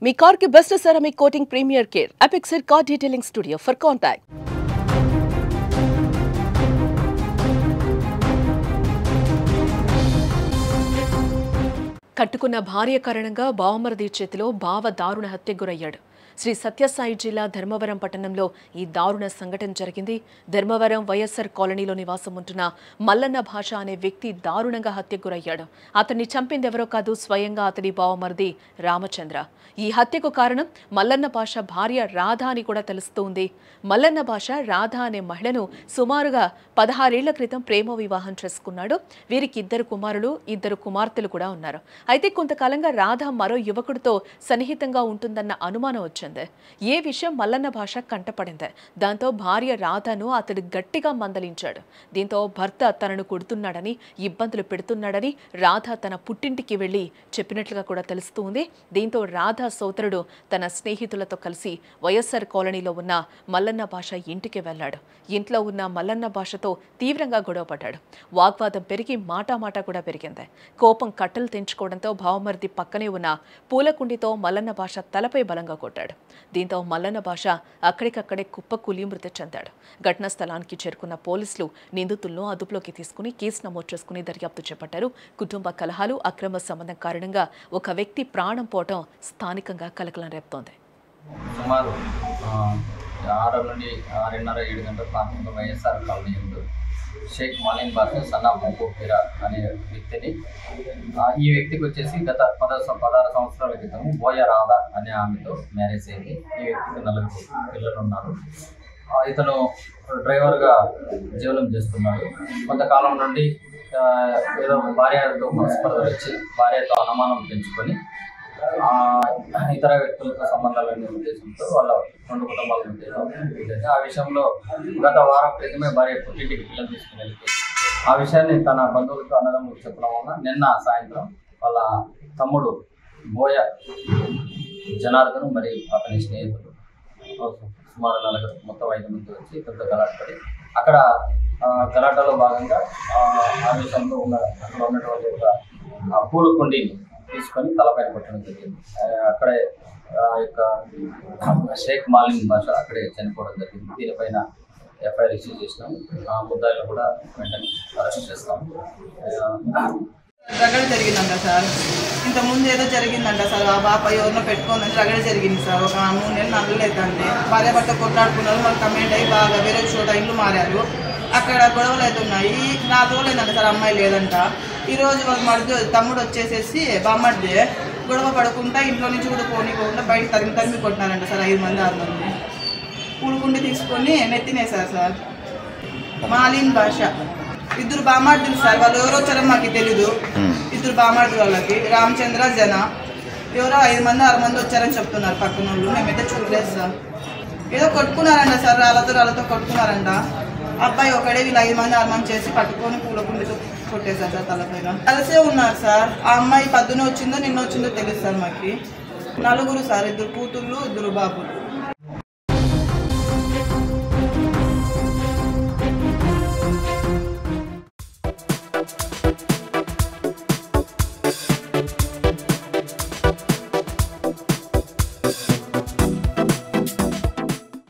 మీ car కి best ceramic coating premier care Apexer car detailing studio for contact. కట్టుకున్న భార్య కారణంగా బావమరిది చేతిలో బావ దారుణ హత్యకు గురయ్యాడు. శ్రీ సత్యసాయి జిల్లా ధర్మవరం పట్టణంలో ఈ దారుణ సంఘటన జరిగింది. ధర్మవరం వైఎస్ఆర్ కాలనీలో నివాసం ఉంటున్న మల్లన్న భాష అనే వ్యక్తి దారుణంగా హత్యకు గురయ్యాడు. అతన్ని చంపింది ఎవరో కాదు, స్వయంగా అతడి బావమరిది రామచంద్ర. ఈ హత్యకు కారణం మల్లన్న భాష భార్య రాధ అని కూడా తెలుస్తోంది. మల్లన్న భాష రాధ అనే మహిళను సుమారుగా 16 ఏళ్ల క్రితం ప్రేమ వివాహం చేసుకున్నాడు. వీరికి 2 కుమారులు 2 కుమార్తెలు కూడా ఉన్నారు. అయితే కొంతకాలంగా రాధ మరో యువకుడితో సన్నిహితంగా ఉంటుందన్న అనుమానం వచ్చింది. ఏ విషయం మల్లన్న భాష కంటపడింది. దాంతో భార్య రాధను అతడు గట్టిగా మందలించాడు. దీంతో భర్త తనను కొడుతున్నాడని, ఇబ్బందులు పెడుతున్నాడని రాధ తన పుట్టింటికి వెళ్లి చెప్పినట్లుగా కూడా తెలుస్తుంది. దీంతో రాధ సోదరుడు తన స్నేహితులతో కలిసి వైఎస్ఆర్ కాలనీలో ఉన్న మల్లన్న భాష ఇంటికి వెళ్లాడు. ఇంట్లో ఉన్న మల్లన్న భాషతో తీవ్రంగా గొడవపడ్డాడు. వాగ్వాదం పెరిగి మాటా కూడా పెరిగింది. కోపం కట్టలు తెంచుకోవడంతో భావమరిది పక్కనే ఉన్న పూలకుండితో మల్లన్న భాష తలపై బలంగా కొట్టాడు. దీంతో మల్లన్న భాష అక్కడికక్కడే కుప్పకూలి మృతి చెందాడు. ఘటనా స్థలానికి చేరుకున్న పోలీసులు నిందితులను అదుపులోకి తీసుకుని కేసు నమోదు చేసుకుని దర్యాప్తు చేపట్టారు. కుటుంబ కలహాలు, అక్రమ సంబంధం కారణంగా ఒక వ్యక్తి ప్రాణం పోవడం స్థానికంగా కలకలం రేపుతోంది. సుమారు 6 నుండి 6:30-7 గంటల ప్రాంతంలో వైఎస్ఆర్ కాలనీ షేక్ మాలిన్ బాషా సన్నా పోపీరా అనే వ్యక్తిని, ఈ వ్యక్తికి వచ్చేసి గత 16 సంవత్సరాల క్రితం బోయ రాధ అనే ఆమెతో మ్యారేజ్ అయింది. ఈ వ్యక్తికి 4 పిల్లలు ఉన్నారు. ఇతను డ్రైవర్గా జీవనం చేస్తున్నాడు. కొంతకాలం నుండి ఏదో భార్యతో మనస్పర్ధలు వచ్చి భార్యతో అనుమానం పెంచుకొని ఇతర వ్యక్తులతో సంబంధాలనే ఉద్దేశంతో వాళ్ళ 2 కుటుంబాల మధ్య ఆ విషయంలో గత వారం క్రితమే భార్య పుట్టింటికి పిల్లలు తీసుకుని వెళ్తే ఆ విషయాన్ని తన బంధువులకు అన్నదమ్ములకు చెప్పడం వల్ల నిన్న సాయంత్రం వాళ్ళ తమ్ముడు బోయ జనార్దన్ మరియు అతని స్నేహితులు సుమారు 4 మొత్తం 5 మంది వచ్చి ఇతరులతో గలాటపడి అక్కడ గలాటలో భాగంగా ఆ విషయంలో అక్కడ ఉన్నటువంటి ఒక పూల కుండీని తీసుకొని తలపైన కొట్టడం జరిగింది. అక్కడే యొక్క షేక్ మాలిన్ భాష అక్కడే చనిపోవడం జరిగింది. దీనిపైన ఎఫ్ఐఆర్ రిసీవ్ చేసినాం. ముద్దాయిలు కూడా వెంటనే అరెస్ట్ చేస్తాం. రగడ జరిగిందంట సార్. ఇంతకుముందు ఏదో జరిగిందంట సార్. ఆ బాప ఎవరినో పెట్టుకోందని రగడ జరిగింది సార్. ఒక 3 నెలలు నవ్వులేదండి. భార్య భర్త కొట్లాడుకున్నారు. వాళ్ళు కమెంట్ అయ్యి బాగా వేరే చోట ఇల్లు మారారు. అక్కడ గొడవలు అవుతున్నాయి. 4 రోజులు అయిందంట సార్. అమ్మాయి లేదంట. ఈరోజు వాళ్ళ తమ్ముడు వచ్చేసేసి బామ్మడిది గొడవ పడుకుంటా ఇంట్లో నుంచి కూడా పోనీకోకుండా బయట తరిమి కొట్టినారంట సార్. 5 మంది 6 మంది పూలుకుండి తీసుకొని నెత్తినేశారు సార్. మాలిన్ భాష 2 బామార్దులు సార్. వాళ్ళు ఎవరో వచ్చారో మాకు తెలీదు. 2 బామార్దులు వాళ్ళకి రామచంద్ర జన ఎవరో 5 మంది 6 మంది వచ్చారని చెప్తున్నారు పక్కన వాళ్ళు. మేమైతే చూడలేదు సార్. ఏదో కొట్టుకున్నారంట సార్. రాళ్ళతో కొట్టుకున్నారంట. అబ్బాయి ఒకడే వీళ్ళు 5 మంది 6 మంది చేసి పట్టుకొని పూలకుండితో కొట్టేశారు సార్ తలపైన. కలిసే ఉన్నారు సార్. ఆ అమ్మాయి పొద్దున వచ్చిందో నిన్న వచ్చిందో తెలుసు సార్. మాకు 4 సార్. 2 కూతుళ్ళు 2 బాబులు.